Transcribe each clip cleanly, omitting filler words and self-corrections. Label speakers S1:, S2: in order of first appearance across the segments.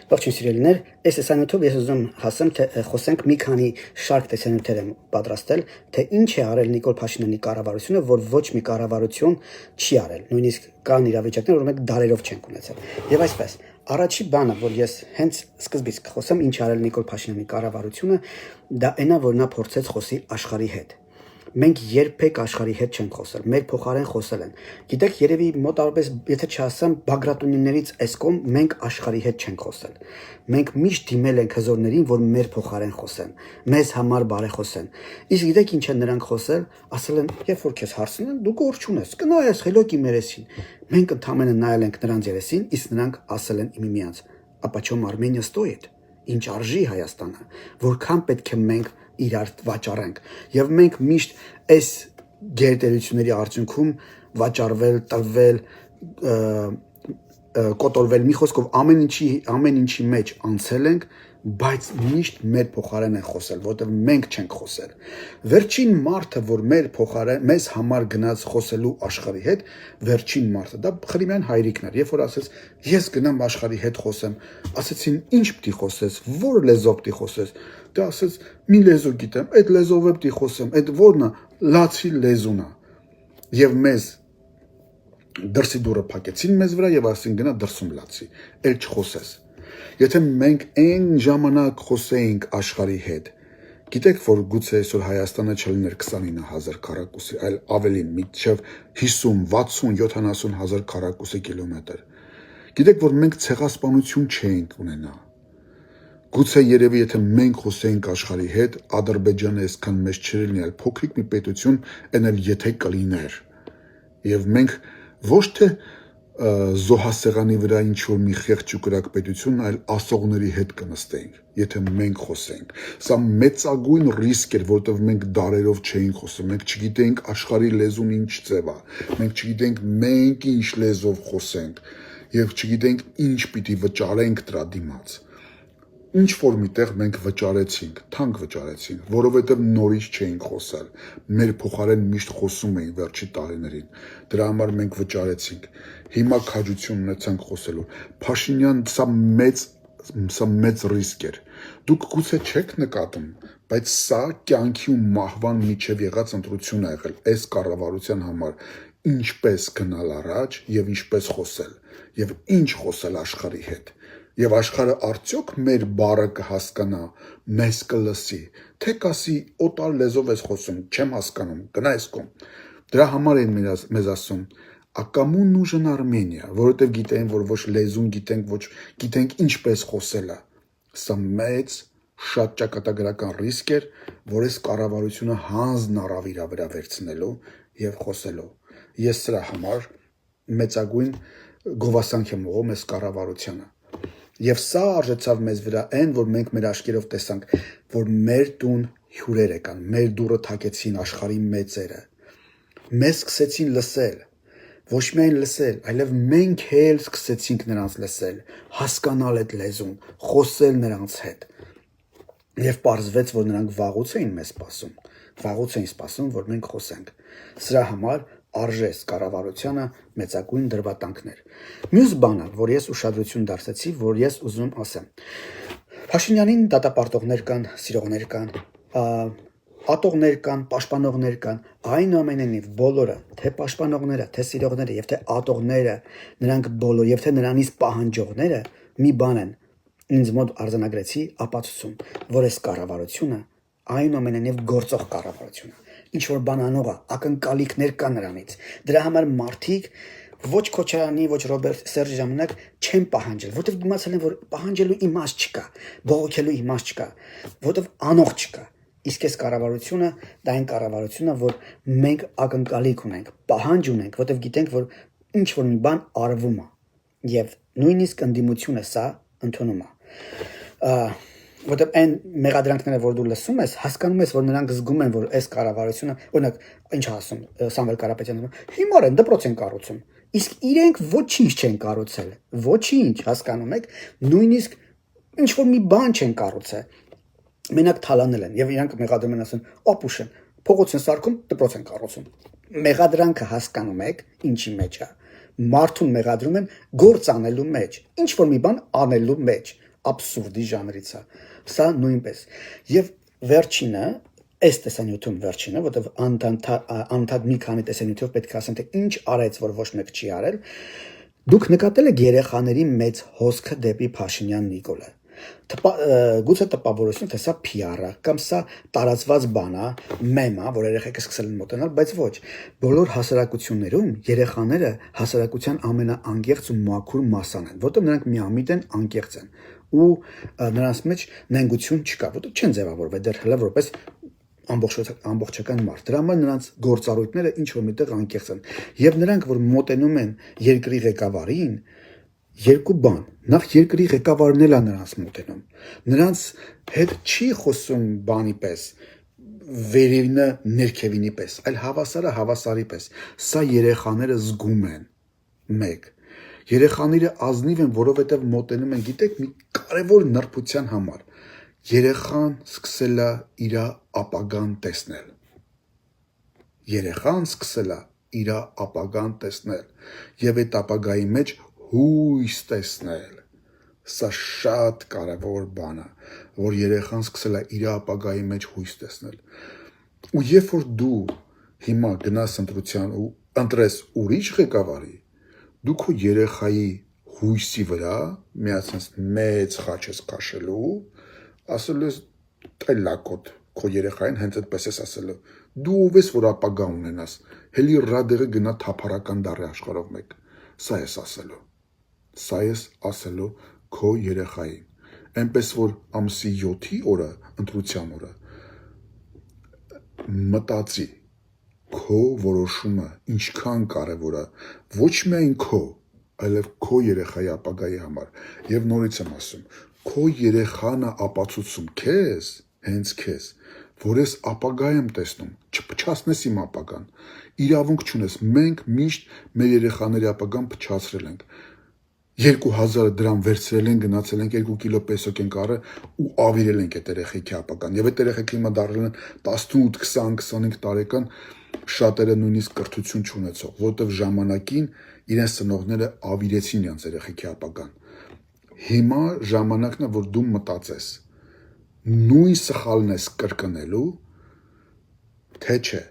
S1: Ողջույն սիրելիներ, այս տեսանյութով ես ուզում հասեմ, թե խոսենք մի քանի շարք տեսանյութեր եմ պատրաստել, թե ինչ է արել Նիկոլ Փաշինյանի կառավարությունը, որ ոչ մի կառավարություն չի արել, նույնիսկ կան իրավիճակներ, որ մենք դարերով չենք ունեցել։ Եվ այսպես, առաջի բանը, որ ես հենց սկզբից կխոսեմ, ինչ արել Նիկոլ Փաշինյանի կառավարությունը, դա այնա, որ նա փորձեց խոսի աշխարհի հետ։ Մենք երբեք աշխարհի հետ չենք խոսել, մեր փոխարեն խոսել են։ Գիտեք, երևի մոտավորապես, եթե չասեմ, Բագրատունիներից այս կողմ մենք աշխարհի հետ չենք խոսել։ Մենք միշտ դիմել ենք հզորներին, որ մեր փոխարեն խոսեն, մեզ համար բարեխոսեն։ Իսկ գիտեք ինչ են նրանք խոսել, ասել են, երբ որ քեզ հարցնում են, դու գործ չունես, կնայես խելոքի մեր երեսին։ Մենք ընդհանրապես նայել ենք նրանց երեսին, իսկ նրանք ասել են միմյանց. «Ապա չոմ Արմենիա ստոյետ, ինչ արժի Հայաստանը, որքան պետք է մենք իրար վաճառենք»։ Եւ մենք միշտ այս գերտերությունների արդյունքում վաճառվել, տրվել, կոտորվել, մի խոսքով ամեն ինչի մեջ անցել ենք, բայց միշտ մեր փոխարեն են խոսել, որտեղ մենք չենք խոսել։ Վերջին մարդը, որ մեր փոխարեն մեզ համար գնաց խոսելու աշխարհի հետ, վերջին մարդը դա Խրիմյան հայրիկն էր, երբ որ ասեց, ես գնամ աշխարհի հետ խոսեմ, ասեցին, ինչ պիտի խոսես, որ լեզվով պիտի խոսես։ Դա ասեց, մի լեզու գիտեմ, այդ լեզվով պիտի խոսեմ, այդ որն է, լացի լեզուն է։ Եվ մեզ դրսի դուրը փակեցին մեզ վրա եւ ասին գնա դրսում լացի, էլ չխոսես։ Եթե մենք այն ժամանակ խոսեինք աշխարհի հետ, գիտեք, որ գուցե այսօր Հայաստանը չլիներ 29,000 քառակուսի, այլ ավելին, մինչև 50, 60, 70,000 քառակուսի կիլոմետր։ Գիտեք, որ մենք ցեղասպանություն չէինք ունենա։ Գուցե երևի եթե մենք խոսեինք աշխարհի հետ, Ադրբեջանը այսքան մեծ չէր լինի, այլ փոքրիկ մի պետություն, այն էլ եթե կլիներ։ Եվ մենք ոչ թե զոհասեղանի վրա ինչ որ մի խեղճ ու կրակ պետություն, այլ ասողների հետ կնստեինք, եթե մենք խոսեինք։ Սա մեծագույն ռիսկ էր, որովհետև մենք դարերով չէինք խոսում, մենք չգիտեինք աշխարհի լեզուն ինչ ձև է, մենք չգիտեինք մենք ինչ լեզվով խոսենք, եւ չգիտեինք ինչ պիտի վճարենք դրա դիմաց։ Ինչ որ միտեղ մենք վճարեցինք, թանկ վճարեցինք, որովհետև նորից չէինք խոսել, մեր փոխարեն միշտ խոսում էին վերջի տարիներին, դրա համար մենք վճարեցինք, հիմա քաջություն ունեցանք խոսելու, Փաշինյան սա մեծ ռիսկ էր, դուք գուցե չեք նկատում, բայց սա կյանքի ու մահվան միջև եղած ընտրություն է եղել այս կառավարության համար, ինչպես գնալ առաջ եւ ինչպես խոսել, եւ ինչ խոսել աշխարհի հետ։ Եվ աշխարհը արդյոք մեր բառը կհասկանա, մեզ կլսի, թե կասի օտար լեզվով ես խոսում, չեմ հասկանում, գնա այս կողմ։ Դրա համար են մեզ ասում, «Կому нужен Армения», որովհետև գիտեն, որ ոչ լեզուն գիտենք, ոչ գիտենք ինչպես խոսելը։ Սա մեծ, շատ ճակատագրական ռիսկ էր, որ այս կառավարությունը հանձն առավ իր վրա վերցնելու եւ խոսելու։ Ես սրա համար մեծագույն գովասանք եմ ուղղում այս կառավարությանը։ Եվ սա արժեցավ մեզ վրա այն, որ մենք մեր աչքերով տեսանք, որ մեր տուն հյուրեր եկան, մեր դուռը թակեցին աշխարհի մեծերը։ Մեզ սկսեցին լսել, ոչ միայն լսել, այլև մենք էլ սկսեցինք նրանց լսել, հասկանալ այդ լեզուն, խոսել նրանց հետ։ Եվ պարզվեց, որ նրանք վաղուց էին մեզ սպասում, վաղուց էին սպասում, որ մենք խոսենք։ Սրա համար արժես կառավարությանը մեծագույն դրվատանքներ։ Մյուս բանը, որ ես ուշադրություն դարձեցի, որ ես ուզում ասեմ։ Փաշինյանին դատապարտողներ կան, սիրողներ կան, ատողներ կան, պաշտպանողներ կան, այնուամենայնիվ բոլորը, թե պաշտպանողները, թե սիրողները եւ թե ատողները, նրանք բոլոր եւ թե նրանից պահանջողները մի բան են ինձ մոտ արձանագրեցի ապացուցում, որ այս կառավարությունը այնուամենայնիվ գործող կառավարություն է։ Ինչ որ բան անող է, ակնկալիքներ կա նրանից։ Դրա համար մարդիկ ոչ Քոչարյանի, ոչ Ռոբերտ Սերժի ժամանակ չեն պահանջել, որովհետև իմացել են, որ պահանջելու իմաստ չկա, բողոքելու իմաստ չկա, որովհետև անող չկա։ Իսկ այս կառավարությունը դա այն կառավարությունն է, որ մենք ակնկալիք ունենք, պահանջ ունենք, որովհետև գիտենք, որ ինչ որ մի բան արվում է, եւ նույնիսկ ընդդիմությունը սա ընդունում է։ Որտեղ այն մեղադրանքները, որ դու լսում ես, հասկանում ես, որ նրանք զգում են, որ այս կառավարությունը, օրինակ, ինչ ասում Սամվել Կարապետյանը, հիմար են, դպրոց են կառուցում, իսկ իրենք ոչինչ չեն կառուցել, ոչինչ, հասկանում եք, նույնիսկ ինչ որ մի բան չեն կառուցել, մենակ թալանել են, եւ իրանք մեղադրում են ասեն, ապուշ են, փողոց են սարքում, դպրոց են կառուցում։ Մեղադրանքը հասկանում եք, ինչի մեջ է։ Մարդուն մեղադրում են գործ անելու մեջ, ինչ որ մի բան անելու մեջ։ Աբսուրդի ժանրից է։ Սա նույնպես։ Եվ վերջինը, այս տեսանյութում վերջինը, որտեղ անդադ մի քանի տեսանյութով պետք է ասեմ, թե ինչ արեց, որ ոչ մեկ չի արել, դուք նկատել եք երեխաների մեծ հոսքը դեպի Փաշինյան Նիկոլը։ Գուցե տպավորություն, թե սա PR-ը կամ սա տարածված բան է, մեմ է, որ երեխեքը սկսել են մոտենալ, բայց ոչ։ Բոլոր հասարակություններում երեխաները հասարակության ամենաանկեղծ ու մաքուր մասան են, որտեղ նրանք միամիտ են, անկեղծ են ու նրանց մեջ նենգություն չկա, որտեղ չեն ձևավորվել դեռ հələ որպես ամբողջական մարդ։ Դրա համար նրանց գործառույթները ինչ որ միտեղ անկեղծ են։ Եվ նրանք, որ մոտենում են երկրի ղեկավարին, երկու բան, նախ երկրի ղեկավարն էլ է նրանց մոտենում, նրանց հետ չի խոսում բանի պես, վերևինը ներքևինի պես, այլ հավասարը հավասարի պես, սա երեխաները զգում են, մեկ, երեխաները ազնիվ են, որովհետև մոտենում են, գիտեք, մի կարևոր նրբության համար, երեխան սկսել է իր ապագան տեսնել, երեխան սկսել է իր ապագան տեսնել, և այդ ապագայի մեջ հույս տեսնել, սա շատ կարևոր բան է, որ երեխան սկսել է իր ապագայի մեջ հույս տեսնել, ու երբ որ դու հիմա գնաս ընտրության ու ընտրես ուրիշ ղեկավարի, դու քո երեխայի հույսի վրա միացնես մեծ խաչ ես քաշելու, ասելու ես տելակոտ քո երեխային հենց այդպես ես ասելու, դու ով ես որ ապագա ունենաս, հելի ռադեղը գնա թափառական դառի աշխարհով մեկ, սա ես ասելու, սա ես ասելու քո երեխային, այնպես որ ամսի 7-ի օրը, ընտրության օրը, մտածի, քո որոշումը ինչքան կարևոր է, ոչ միայն քո, այլև քո երեխայի ապագայի համար, և նորից եմ ասում, քո երեխան է ապացուցում քեզ, հենց քեզ, որ ես ապագա եմ տեսնում, չփչացնես իմ ապագան, իրավունք չունես, մենք միշտ մեր երեխաների ապագան փչացրել ենք, 2000 դրամ վերցրել են, գնացել ենք 2 կիլո պեսոկ ենք առել ու ավիրել ենք այդ երեխեքի ապագան, և այդ երեխեքը հիմա դառել են 18, 20, 25 տարեկան, շատերը նույնիսկ կրթություն չունեցող, որովհետև ժամանակին իրենց ծնողները ավիրեցին իրենց երեխեքի ապագան, հիմա ժամանակն է, որ դու մտածես, նույն սխալն ես կրկնելու, թե չէ,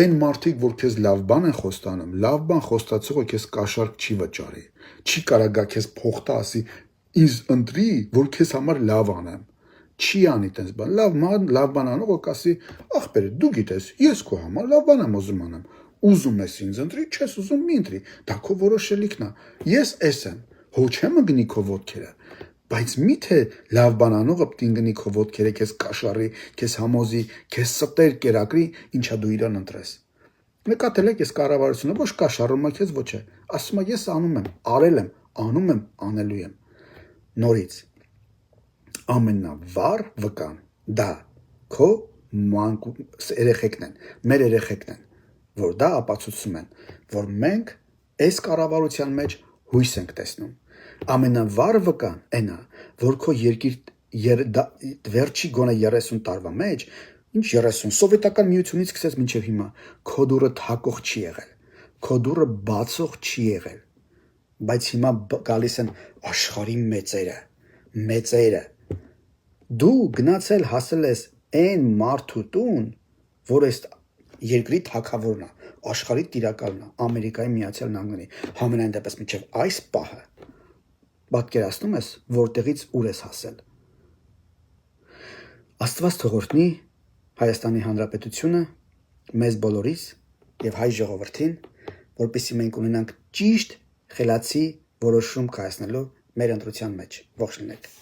S1: այն մարդիկ, որ քեզ լավ բան են խոստանում, լավ բան խոստացողը քեզ կաշառք չի վճարի, չի կարա գա քեզ փոխտա ասի, ինձ ընտրի, որ քեզ համար լավ անեմ, չի անի տենց բան, լավ բան անողը կասի, ախպեր, դու գիտես, ես քո համար լավ բան եմ ուզում անեմ, ուզում ես ինձ ընտրի, չես ուզում մի ընտրի, դա քո որոշելիքն է, ես էս եմ, հո չեմ ընկնի քո ոտքերը, բայց միթե լավ բան անողը պիտի ընկնի քո ոտքերը, քեզ կաշառի, քեզ համոզի, քեզ ստեր կերակրի, ինչա դու իրան ընտրես։ Նկատել եք, ես կառավարությունը ոչ կաշառում է քեզ, ոչ է, ասում է ես անում եմ, արել եմ, անում եմ, անելու եմ։ Նորից ամենավառ վկան դա քո երեխեքն են, մեր երեխեքն են, որ դա ապացուցում են, որ մենք այս կառավարության մեջ հույս ենք տեսնում։ Ամենավառ վկան այն է, որ քո երկիր վերջի գոնե 30 տարվա մեջ, ինչ 30, սովետական միությունից սկսած մինչև հիմա, քո դուռը թակող չի եղել, քո դուռը բացող չի եղել, բայց հիմա գալիս են աշխարհի մեծերը, դու գնացել հասել ես այն մարդու տուն, որ այս երկրի թագավորն է, աշխարհի տիրակալն է, Ամերիկայի Միացյալ Նահանգների, համենայն դեպս մինչև այս պահը, պատկերացնում ես, որտեղից ուր ես հասել։ Աստված թող օրհնի Հայաստանի Հանրապետությունը, մեզ բոլորիս և հայ ժողովրդին, որպեսզի մենք ունենանք ճիշտ, խելացի որոշում կայացնելու մեր ընտրության մեջ։ Ողջ լինեք։